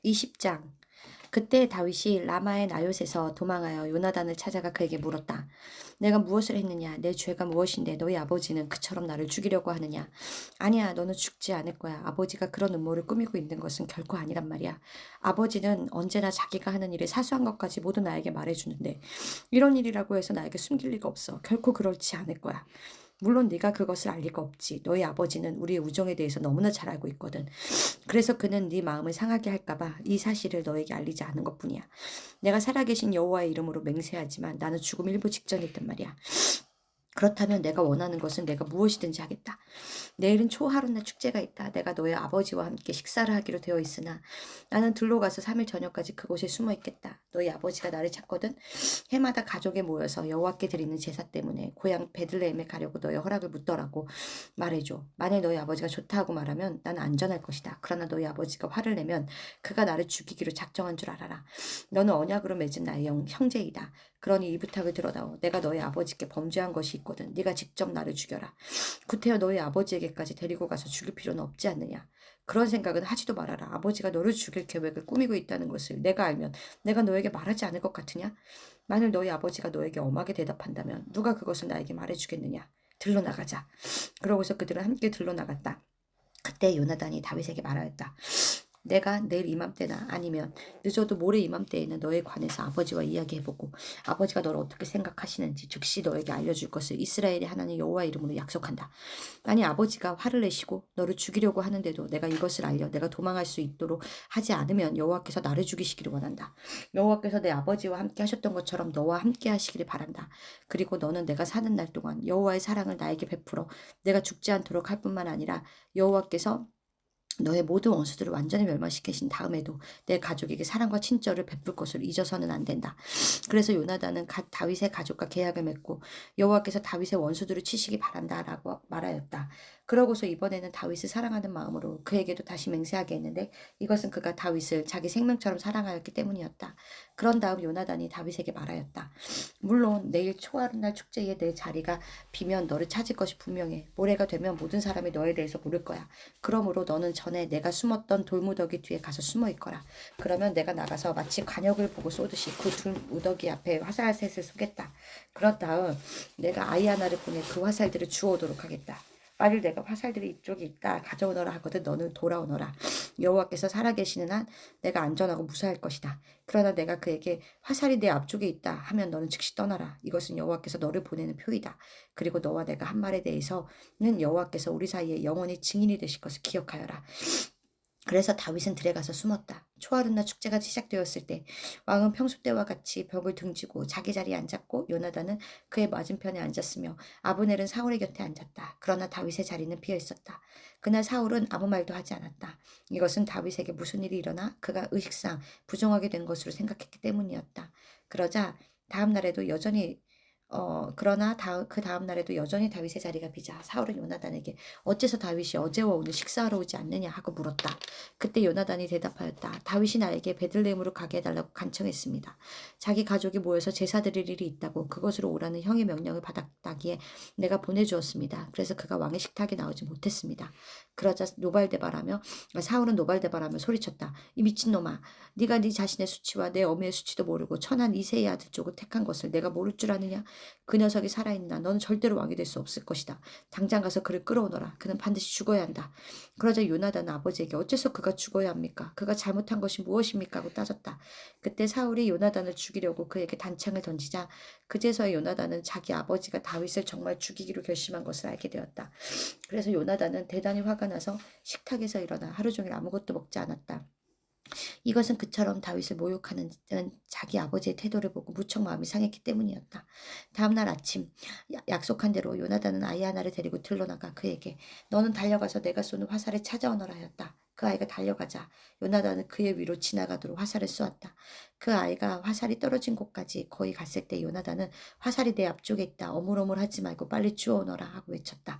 20장. 그때 다윗이 라마의 나요스에서 도망하여 요나단을 찾아가 그에게 물었다. 내가 무엇을 했느냐? 내 죄가 무엇인데 너희 아버지는 그처럼 나를 죽이려고 하느냐? 아니야, 너는 죽지 않을 거야. 아버지가 그런 음모를 꾸미고 있는 것은 결코 아니란 말이야. 아버지는 언제나 자기가 하는 일을 사소한 것까지 모두 나에게 말해주는데 이런 일이라고 해서 나에게 숨길 리가 없어. 결코 그렇지 않을 거야. 물론 네가 그것을 알 리가 없지. 너희 아버지는 우리의 우정에 대해서 너무나 잘 알고 있거든. 그래서 그는 네 마음을 상하게 할까 봐 이 사실을 너에게 알리지 않은 것뿐이야. 내가 살아계신 여호와의 이름으로 맹세하지만 나는 죽음 일보 직전이었단 말이야. 그렇다면 내가 원하는 것은 내가 무엇이든지 하겠다. 내일은 초하룻날 축제가 있다. 내가 너의 아버지와 함께 식사를 하기로 되어 있으나 나는 들로 가서 3일 저녁까지 그곳에 숨어 있겠다. 너희 아버지가 나를 찾거든. 해마다 가족에 모여서 여호와께 드리는 제사 때문에 고향 베들레헴에 가려고 너의 허락을 묻더라고. 말해줘. 만일 너희 아버지가 좋다 하고 말하면 나는 안전할 것이다. 그러나 너희 아버지가 화를 내면 그가 나를 죽이기로 작정한 줄 알아라. 너는 언약으로 맺은 나의 형제이다. 그러니 이 부탁을 들어다오. 내가 너희 아버지께 범죄한 것이 있거든. 네가 직접 나를 죽여라. 구태여 너희 아버지에게까지 데리고 가서 죽일 필요는 없지 않느냐. 그런 생각은 하지도 말아라. 아버지가 너를 죽일 계획을 꾸미고 있다는 것을 내가 알면 내가 너에게 말하지 않을 것 같으냐? 만일 너희 아버지가 너에게 엄하게 대답한다면 누가 그것을 나에게 말해주겠느냐? 들러 나가자. 그러고서 그들은 함께 들러 나갔다. 그때 요나단이 다윗에게 말하였다. 내가 내일 이맘때나 아니면 늦어도 모레 이맘때에는 너에 관해서 아버지와 이야기해보고 아버지가 너를 어떻게 생각하시는지 즉시 너에게 알려줄 것을 이스라엘의 하나님 여호와 이름으로 약속한다. 만약 아버지가 화를 내시고 너를 죽이려고 하는데도 내가 이것을 알려 내가 도망할 수 있도록 하지 않으면 여호와께서 나를 죽이시기를 원한다. 여호와께서 내 아버지와 함께 하셨던 것처럼 너와 함께 하시기를 바란다. 그리고 너는 내가 사는 날 동안 여호와의 사랑을 나에게 베풀어 내가 죽지 않도록 할 뿐만 아니라 여호와께서 너의 모든 원수들을 완전히 멸망시키신 다음에도 내 가족에게 사랑과 친절을 베풀 것을 잊어서는 안 된다. 그래서 요나단은 다윗의 가족과 계약을 맺고 여호와께서 다윗의 원수들을 치시기 바란다라고 말하였다. 그러고서 이번에는 다윗을 사랑하는 마음으로 그에게도 다시 맹세하게 했는데 이것은 그가 다윗을 자기 생명처럼 사랑하였기 때문이었다. 그런 다음 요나단이 다윗에게 말하였다. 물론 내일 초하룻날 축제에 내 자리가 비면 너를 찾을 것이 분명해. 모레가 되면 모든 사람이 너에 대해서 물을 거야. 그러므로 너는 전에 내가 숨었던 돌무더기 뒤에 가서 숨어 있거라. 그러면 내가 나가서 마치 관역을 보고 쏘듯이 그 돌무더기 앞에 화살셋을 쏘겠다. 그런 다음 내가 아이 하나를 보내 그 화살들을 주워오도록 하겠다. 만일 내가 화살들이 이쪽에 있다 가져오너라 하거든 너는 돌아오너라. 여호와께서 살아계시는 한 내가 안전하고 무사할 것이다. 그러나 내가 그에게 화살이 내 앞쪽에 있다 하면 너는 즉시 떠나라. 이것은 여호와께서 너를 보내는 표이다. 그리고 너와 내가 한 말에 대해서는 여호와께서 우리 사이에 영원히 증인이 되실 것을 기억하여라. 그래서 다윗은 들에 가서 숨었다. 초하룻날 축제가 시작되었을 때 왕은 평소 때와 같이 벽을 등지고 자기 자리에 앉았고 요나단은 그의 맞은편에 앉았으며 아브넬은 사울의 곁에 앉았다. 그러나 다윗의 자리는 비어 있었다. 그날 사울은 아무 말도 하지 않았다. 이것은 다윗에게 무슨 일이 일어나 그가 의식상 부정하게 된 것으로 생각했기 때문이었다. 그러자 다음 날에도 여전히 그러나 그 다음 날에도 여전히 다윗의 자리가 비자 사울은 요나단에게 어째서 다윗이 어제와 오늘 식사하러 오지 않느냐 하고 물었다. 그때 요나단이 대답하였다. 다윗이 나에게 베들레헴으로 가게 해달라고 간청했습니다. 자기 가족이 모여서 제사 드릴 일이 있다고 그것으로 오라는 형의 명령을 받았다기에 내가 보내주었습니다. 그래서 그가 왕의 식탁에 나오지 못했습니다. 그러자 사울은 노발대발하며 소리쳤다. 이 미친놈아, 네가 네 자신의 수치와 내 어미의 수치도 모르고 천한 이새의 아들 쪽을 택한 것을 내가 모를 줄 아느냐? 그 녀석이 살아있나? 너는 절대로 왕이 될 수 없을 것이다. 당장 가서 그를 끌어오너라. 그는 반드시 죽어야 한다. 그러자 요나단은 아버지에게 어째서 그가 죽어야 합니까? 그가 잘못한 것이 무엇입니까? 하고 따졌다. 그때 사울이 요나단을 죽이려고 그에게 단창을 던지자 그제서야 요나단은 자기 아버지가 다윗을 정말 죽이기로 결심한 것을 알게 되었다. 그래서 요나단은 대단히 화가 나서 식탁에서 일어나 하루 종일 아무것도 먹지 않았다. 이것은 그처럼 다윗을 모욕하는 자기 아버지의 태도를 보고 무척 마음이 상했기 때문이었다. 다음날 아침 약속한 대로 요나단은 아이 하나를 데리고 들러나가 그에게 너는 달려가서 내가 쏘는 화살을 찾아오너라 하였다. 그 아이가 달려가자 요나단은 그의 위로 지나가도록 화살을 쏘았다. 그 아이가 화살이 떨어진 곳까지 거의 갔을 때 요나단은 화살이 내 앞쪽에 있다. 어물어물하지 말고 빨리 주워오너라 하고 외쳤다.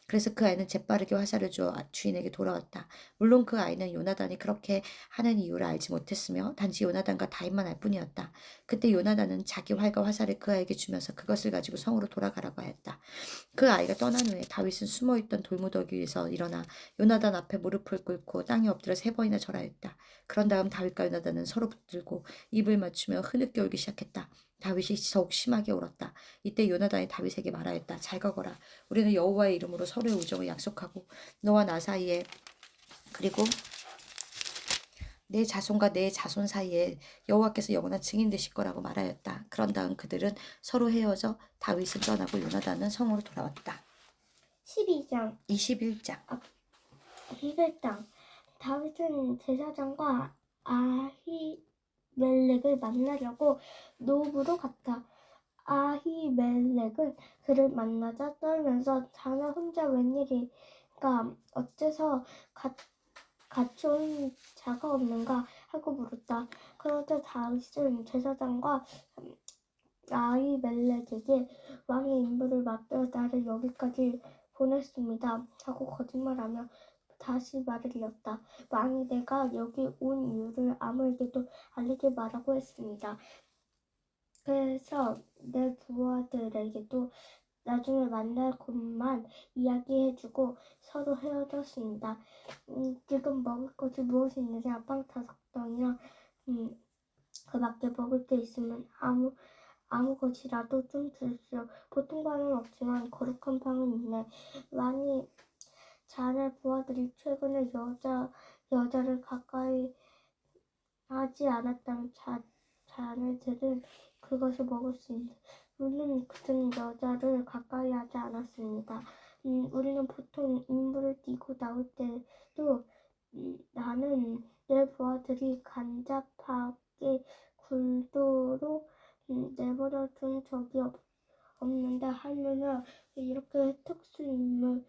그래서 그 아이는 재빠르게 화살을 주어 주인에게 돌아왔다. 물론 그 아이는 요나단이 그렇게 하는 이유를 알지 못했으며 단지 요나단과 다윗만 알 뿐이었다. 그때 요나단은 자기 활과 화살을 그 아이에게 주면서 그것을 가지고 성으로 돌아가라고 하였다. 그 아이가 떠난 후에 다윗은 숨어있던 돌무더기 위에서 일어나 요나단 앞에 무릎을 꿇고 하고 땅에 엎드려 3번이나 절하였다. 그런 다음 다윗과 요나단은 서로 붙들고 입을 맞추며 흐느껴 울기 시작했다. 다윗이 더욱 심하게 울었다. 이때 요나단이 다윗에게 말하였다. 잘 가거라. 우리는 여호와의 이름으로 서로의 우정을 약속하고 너와 나 사이에 그리고 내 자손과 내 자손 사이에 여호와께서 영원한 증인 되실 거라고 말하였다. 그런 다음 그들은 서로 헤어져 다윗은 떠나고 요나단은 성으로 돌아왔다. 12장 21장 21장 다윗은 제사장과 아히멜렉을 만나려고 노브로 갔다. 아히멜렉은 그를 만나자 떨면서 자네 혼자 웬일인가 어째서 같이 온 자가 없는가 하고 물었다. 그러자 다윗은 제사장과 아히멜렉에게 왕의 임무를 맡겨 나를 여기까지 보냈습니다 하고 거짓말하며 다시 말을 이었다. 왕이 내가 여기 온 이유를 아무에게도 알리지 말라고 했습니다. 그래서 내 부하들에게도 나중에 만날 곳만 이야기해주고 서로 헤어졌습니다. 지금 먹을 것이 무엇이 있느냐? 빵 5덩이나 그 밖에 먹을 게 있으면 아무 것이라도 좀 주십시오. 보통 빵은 없지만 거룩한 빵은 있네. 왕이 자네 부하들이 최근에 여자를 가까이 하지 않았다면 자네들은 그것을 먹을 수 있는. 우리는 그들은 여자를 가까이 하지 않았습니다. 우리는 보통 임무를 띠고 나올 때도 나는 내 부하들이 간잡하게 굴도록 내버려둔 적이 없는데 하물며 이렇게 특수 임무를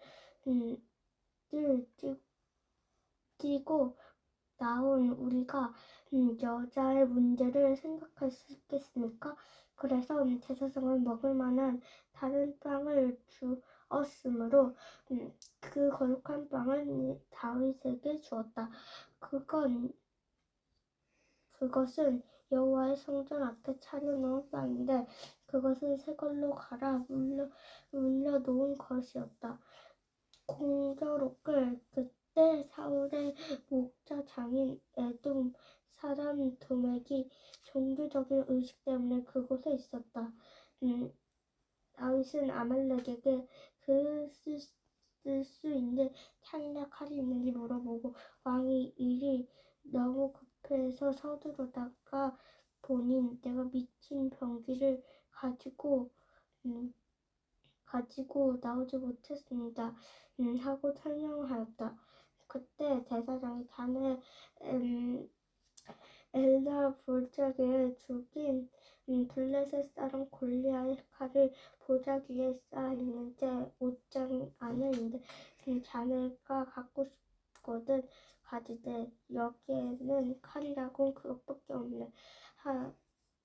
띠고 나온 우리가 여자의 문제를 생각할 수 있겠습니까? 그래서 제사장을 먹을 만한 다른 빵을 주었으므로 그 거룩한 빵을 다윗에게 주었다. 그것은 여호와의 성전 앞에 차려놓은 빵인데 그것을 새 걸로 갈아 물려놓은 것이었다. 공교롭게 그때 사울의 목자 장인 에돔 사람 도맥이 종교적인 의식 때문에 그곳에 있었다. 다윗은 아말렉에게 쓸 수 있는 창이나 칼이 있는지 물어보고 왕이 일이 너무 급해서 서두르다가 보니 내가 미친 병기를 가지고 나오지 못했습니다. 하고 설명하였다. 그때 제사장이 자네 엘나 볼작에 죽인 블레셋 사람 골리앗의 칼을 보자기 위에 쌓아있는데 옷장 안에 있는데 자네가 갖고 싶거든 가지되 여기에는 칼이라곤 그것밖에 없네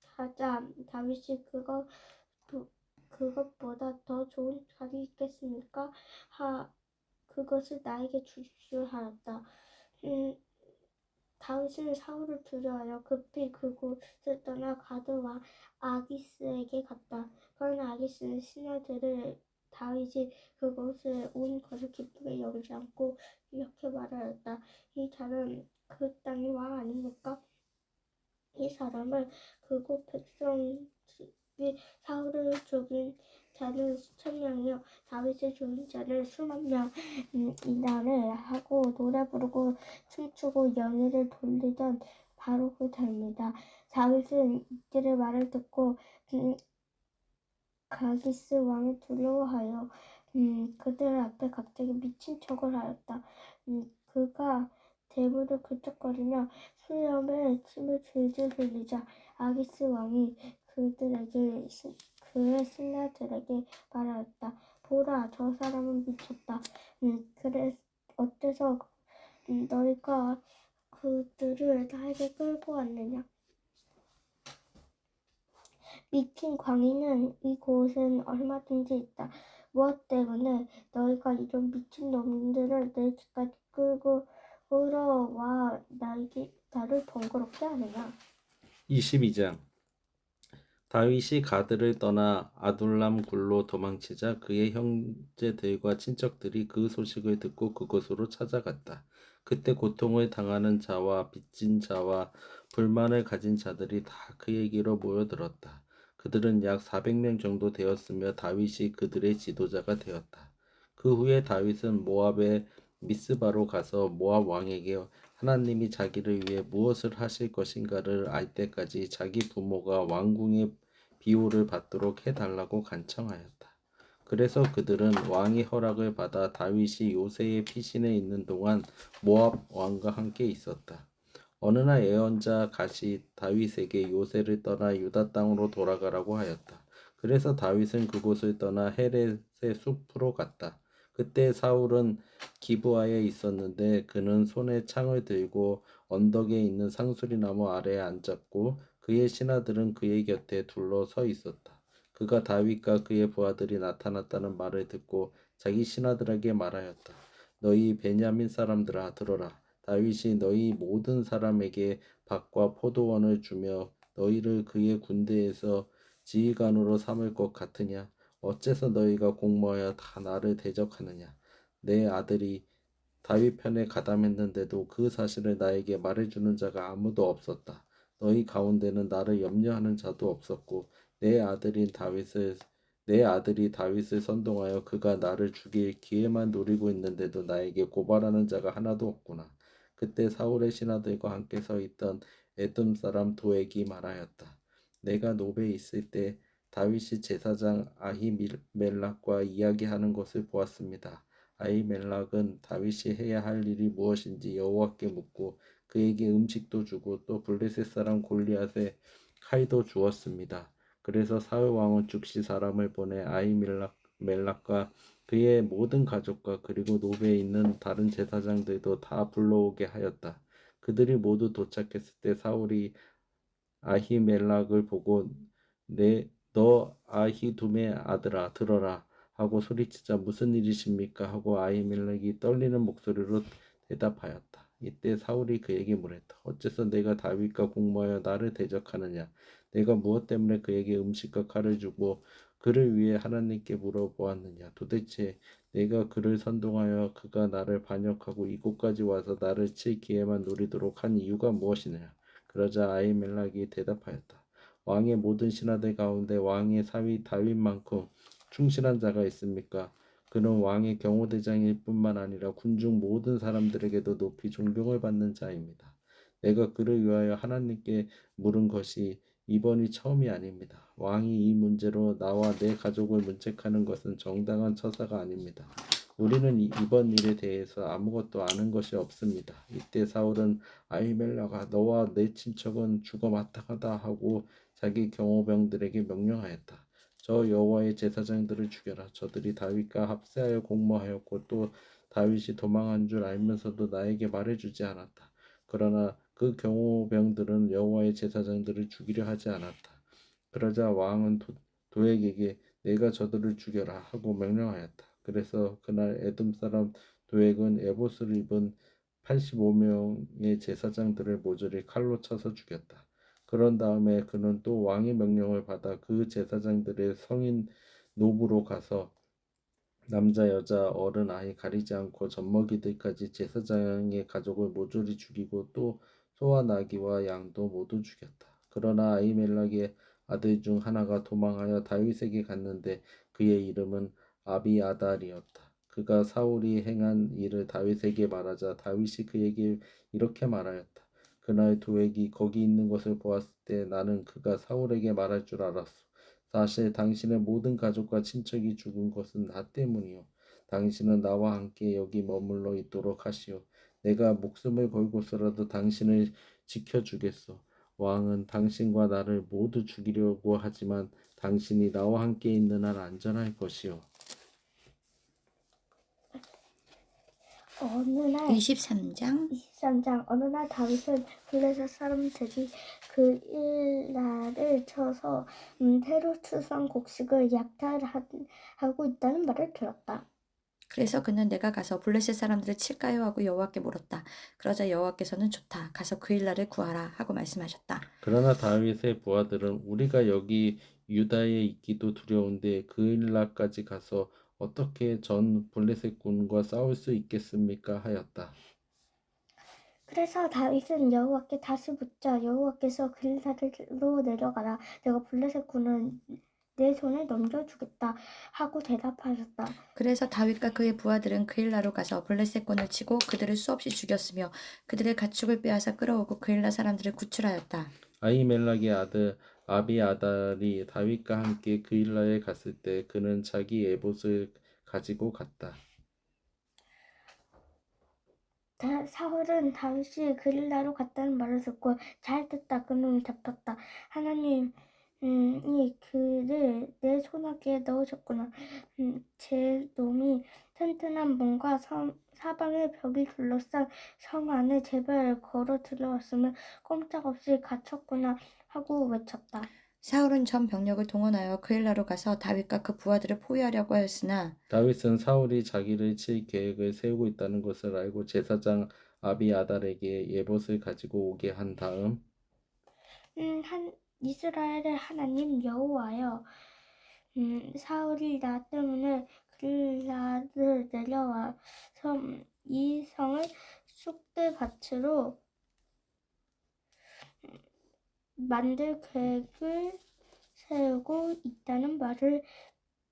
하자 다윗이 그것보다 더 좋은 칼이 있겠습니까? 그것을 나에게 주십시오 하였다. 다윗은 사울을 두려워하여 급히 그곳을 떠나 가드 왕 아기스에게 갔다. 그러나 아기스는 신하들을 다윗이 그곳에 온 것을 기쁘게 여기지 않고 이렇게 말하였다. 이 자는 그 땅의 왕 아닙니까? 이 사람은 그곳 백성 집이 사울을 죽인 자는 수천 명이요 다윗을 죽인 자는 수만 명이라네 하고 노래 부르고 춤추고 영예를 돌리던 바로 그 자입니다. 다윗은 이들의 말을 듣고 가기스 왕을 두려워하여 그들 앞에 갑자기 미친 척을 하였다. 그가 대문을 긁적거리며 수염에 침을 줄줄 흘리자 아기스 왕이 그의 신하들에게 말하였다. 보라, 저 사람은 미쳤다. 그래 어째서 너희가 그들을 나에게 끌고 왔느냐? 미친 광인은 이곳엔 얼마든지 있다. 무엇 때문에 너희가 이런 미친 놈들을 내 집까지 끌고 끌어와 나를 번거롭게 하느냐? 22장 다윗이 가드를 떠나 아둘람 굴로 도망치자 그의 형제들과 친척들이 그 소식을 듣고 그곳으로 찾아갔다. 그때 고통을 당하는 자와 빚진 자와 불만을 가진 자들이 다 그에게로 모여들었다. 그들은 약 400명 정도 되었으며 다윗이 그들의 지도자가 되었다. 그 후에 다윗은 모압의 미스바로 가서 모압 왕에게 하나님이 자기를 위해 무엇을 하실 것인가를 알 때까지 자기 부모가 왕궁의 비호를 받도록 해달라고 간청하였다. 그래서 그들은 왕의 허락을 받아 다윗이 요새의 피신에 있는 동안 모압 왕과 함께 있었다. 어느 날 예언자 갓이 다윗에게 요새를 떠나 유다 땅으로 돌아가라고 하였다. 그래서 다윗은 그곳을 떠나 헤렛의 숲으로 갔다. 그때 사울은 기브아에 있었는데 그는 손에 창을 들고 언덕에 있는 상수리나무 아래에 앉았고 그의 신하들은 그의 곁에 둘러서 있었다. 그가 다윗과 그의 부하들이 나타났다는 말을 듣고 자기 신하들에게 말하였다. 너희 베냐민 사람들아 들어라. 다윗이 너희 모든 사람에게 밭과 포도원을 주며 너희를 그의 군대에서 지휘관으로 삼을 것 같으냐? 어째서 너희가 공모하여 다 나를 대적하느냐? 내 아들이 다윗 편에 가담했는데도 그 사실을 나에게 말해주는 자가 아무도 없었다. 너희 가운데는 나를 염려하는 자도 없었고 내 아들이 다윗을 선동하여 그가 나를 죽일 기회만 노리고 있는데도 나에게 고발하는 자가 하나도 없구나. 그때 사울의 신하들과 함께 서 있던 에돔 사람 도액이 말하였다. 내가 노베에 있을 때 다윗이 제사장 아히멜락과 이야기하는 것을 보았습니다. 아히멜락은 다윗이 해야 할 일이 무엇인지 여호와께 묻고 그에게 음식도 주고 또 블레셋 사람 골리앗의 칼도 주었습니다. 그래서 사울 왕은 즉시 사람을 보내 아히멜락과 그의 모든 가족과 그리고 노베에 있는 다른 제사장들도 다 불러오게 하였다. 그들이 모두 도착했을 때 사울이 아히멜락을 보고 너 아히둠의 아들아 들어라 하고 소리치자 무슨 일이십니까 하고 아히멜렉이 떨리는 목소리로 대답하였다. 이때 사울이 그에게 물었다. 어째서 내가 다윗과 공모하여 나를 대적하느냐? 내가 무엇 때문에 그에게 음식과 칼을 주고 그를 위해 하나님께 물어보았느냐? 도대체 내가 그를 선동하여 그가 나를 반역하고 이곳까지 와서 나를 칠 기회만 노리도록 한 이유가 무엇이냐? 그러자 아히멜렉이 대답하였다. 왕의 모든 신하들 가운데 왕의 사위 다윗만큼 충실한 자가 있습니까? 그는 왕의 경호대장일 뿐만 아니라 군중 모든 사람들에게도 높이 존경을 받는 자입니다. 내가 그를 위하여 하나님께 물은 것이 이번이 처음이 아닙니다. 왕이 이 문제로 나와 내 가족을 문책하는 것은 정당한 처사가 아닙니다. 우리는 이번 일에 대해서 아무것도 아는 것이 없습니다. 이때 사울은 아히멜렉아 너와 내 친척은 죽어 마땅하다 하고 자기 경호병들에게 명령하였다. 저 여호와의 제사장들을 죽여라. 저들이 다윗과 합세하여 공모하였고 또 다윗이 도망한 줄 알면서도 나에게 말해주지 않았다. 그러나 그 경호병들은 여호와의 제사장들을 죽이려 하지 않았다. 그러자 왕은 도액에게 내가 저들을 죽여라 하고 명령하였다. 그래서 그날 에돔 사람 도액은 에봇을 입은 85명의 제사장들을 모조리 칼로 쳐서 죽였다. 그런 다음에 그는 또 왕의 명령을 받아 그 제사장들의 성인 노부로 가서 남자 여자 어른 아이 가리지 않고 젖먹이들까지 제사장의 가족을 모조리 죽이고 또 소와 나귀와 양도 모두 죽였다. 그러나 아히멜렉의 아들 중 하나가 도망하여 다윗에게 갔는데 그의 이름은 아비아달이었다. 그가 사울이 행한 일을 다윗에게 말하자 다윗이 그에게 이렇게 말하였다. 그날 도액이 거기 있는 것을 보았을 때 나는 그가 사울에게 말할 줄 알았소. 사실 당신의 모든 가족과 친척이 죽은 것은 나 때문이요. 당신은 나와 함께 여기 머물러 있도록 하시오. 내가 목숨을 걸고서라도 당신을 지켜주겠소. 왕은 당신과 나를 모두 죽이려고 하지만 당신이 나와 함께 있는 한 안전할 것이오. 어느 날 23장 23장 어느 날 다윗은 블레셋 사람들이 그 일날을 쳐서 새로 추수한 곡식을 약탈하고 있다는 말을 들었다. 그래서 그는 내가 가서 블레셋 사람들을 칠까요 하고 여호와께 물었다. 그러자 여호와께서는 좋다. 가서 그 일날을 구하라 하고 말씀하셨다. 그러나 다윗의 부하들은 우리가 여기 유다에 있기도 두려운데 그일라까지 가서 어떻게 전 블레셋 군과 싸울 수 있겠습니까 하였다. 그래서 다윗은 여호와께 다시 묻자 여호와께서 글라드로 내려가라 내가 블레셋 군을 내 손에 넘겨주겠다 하고 대답하셨다. 그래서 다윗과 그의 부하들은 그일라로 가서 블레셋군을 치고 그들을 수없이 죽였으며 그들의 가축을 빼앗아 끌어오고 그일라 사람들을 구출하였다. 아히멜락의 아들 아비아달이 다윗과 함께 그일라에 갔을 때 그는 자기 에봇을 가지고 갔다. 사울은 다윗이 그릴라로 갔다는 말을 듣고 잘 됐다 그놈이 잡혔다. 하나님이 그를 내 손아귀에 넣으셨구나. 제 놈이 튼튼한 문과 사방의 벽이 둘러싼 성 안에 제발 걸어 들어왔으면 꼼짝없이 갇혔구나 하고 외쳤다. 사울은 전 병력을 동원하여 그일라로 가서 다윗과 그 부하들을 포위하려고 하였으나 다윗은 사울이 자기를 칠 계획을 세우고 있다는 것을 알고 제사장 아비아달에게 예봇을 가지고 오게 한 다음 이스라엘의 하나님 여호와여, 사울이 나 때문에 그릴라를 내려와서 이 성을 쑥대밭으로 만들 계획을 세우고 있다는 말을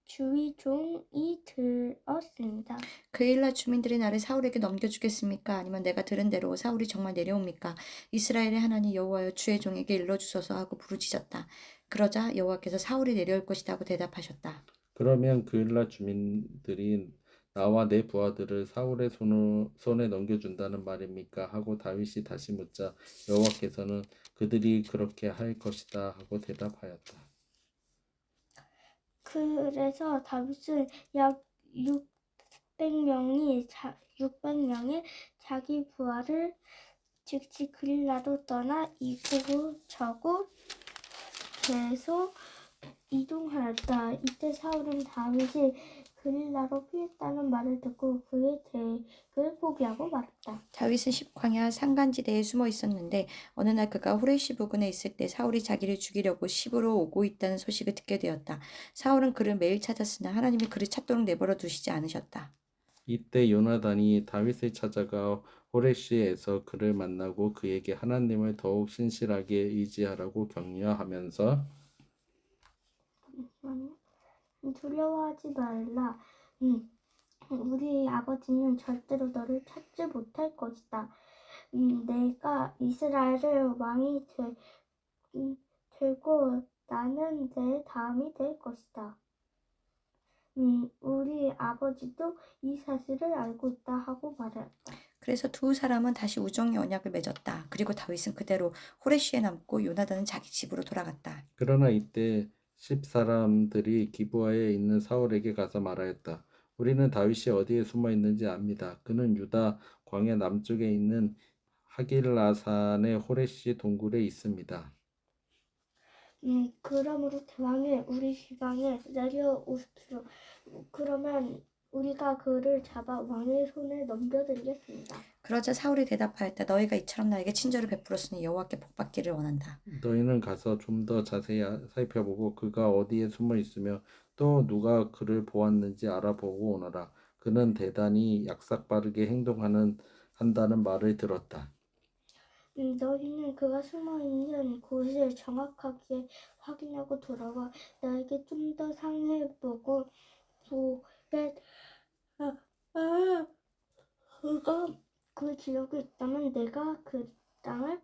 주의 종이 들었습니다. 그일라 주민들이 나를 사울에게 넘겨주겠습니까? 아니면 내가 들은 대로 사울이 정말 내려옵니까? 이스라엘의 하나님 여호와여 주의 종에게 일러주소서 하고 부르짖었다. 그러자 여호와께서 사울이 내려올 것이다 하고 대답하셨다. 그러면 그일라 주민들이 나와 내 부하들을 사울의 손에 넘겨준다는 말입니까? 하고 다윗이 다시 묻자 여호와께서는 그들이 그렇게 할 것이다 하고 대답하였다. 그래서 다윗은 약 600명의 자기 부하를 즉시 그릴라로 떠나 이곳저곳 계속 이동하였다. 이때 사울은 다윗이 그릴라로 피했다는 말을 듣고 그의 계획을 포기하고 말았다. 다윗은 십광야 산간지대에 숨어 있었는데 어느 날 그가 호레시 부근에 있을 때 사울이 자기를 죽이려고 십으로 오고 있다는 소식을 듣게 되었다. 사울은 그를 매일 찾았으나 하나님이 그를 찾도록 내버려 두시지 않으셨다. 이때 요나단이 다윗을 찾아가 호레시에서 그를 만나고 그에게 하나님을 더욱 신실하게 의지하라고 격려하면서 두려워하지 말라. 우리 아버지는 절대로 너를 찾지 못할 것이다. 내가 이스라엘의 왕이 되고 나는 내 다음이 될 것이다. 우리 아버지도 이 사실을 알고 있다 하고 말했다. 그래서 두 사람은 다시 우정의 언약을 맺었다. 그리고 다윗은 그대로 호레시에 남고 요나단은 자기 집으로 돌아갔다. 그러나 이때 10사람들이 기브아에 있는 사울에게 가서 말하였다. 우리는 다윗이 어디에 숨어 있는지 압니다. 그는 유다 광야 남쪽에 있는 하길라산의 호레시 동굴에 있습니다. 그러므로 대왕이 우리 지방에 내려오십시오. 그러면 우리가 그를 잡아 왕의 손에 넘겨드리겠습니다. 그러자 사울이 대답하였다. 너희가 이처럼 나에게 친절을 베풀었으니 여호와께 복받기를 원한다. 너희는 가서 좀 더 자세히 살펴보고 그가 어디에 숨어 있으며 또 누가 그를 보았는지 알아보고 오너라. 그는 대단히 약삭빠르게 한다는 말을 들었다. 너희는 그가 숨어있는 곳을 정확하게 확인하고 돌아와 나에게 좀 더 상해보고 그가 그 지역에 있다면 내가 그 땅을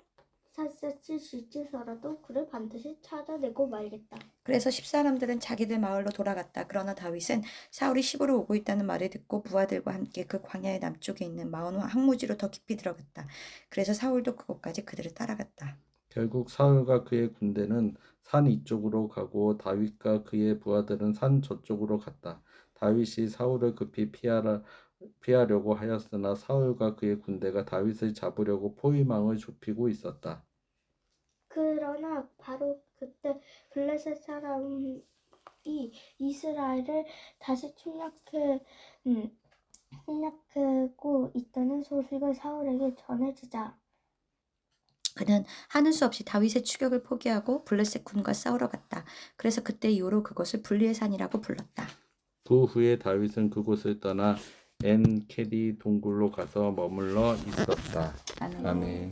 샅샅이 뒤져서라도 그를 반드시 찾아내고 말겠다. 그래서 10사람들은 자기들 마을로 돌아갔다. 그러나 다윗은 사울이 십으로 오고 있다는 말을 듣고 부하들과 함께 그 광야의 남쪽에 있는 마온 항무지로 더 깊이 들어갔다. 그래서 사울도 그곳까지 그들을 따라갔다. 결국 사울과 그의 군대는 산 이쪽으로 가고 다윗과 그의 부하들은 산 저쪽으로 갔다. 다윗이 사울을 급히 피하려고 하였으나 사울과 그의 군대가 다윗을 잡으려고 포위망을 좁히고 있었다. 그러나 바로 그때 블레셋 사람이 이스라엘을 다시 침략하고 있다는 소식을 사울에게 전해지자 그는 하는 수 없이 다윗의 추격을 포기하고 블레셋 군과 싸우러 갔다. 그래서 그때 이후로 그것을 불리의 산이라고 불렀다. 그 후에 다윗은 그곳을 떠나 엔 캐디 동굴로 가서 머물러 있었다. 아멘. 아멘.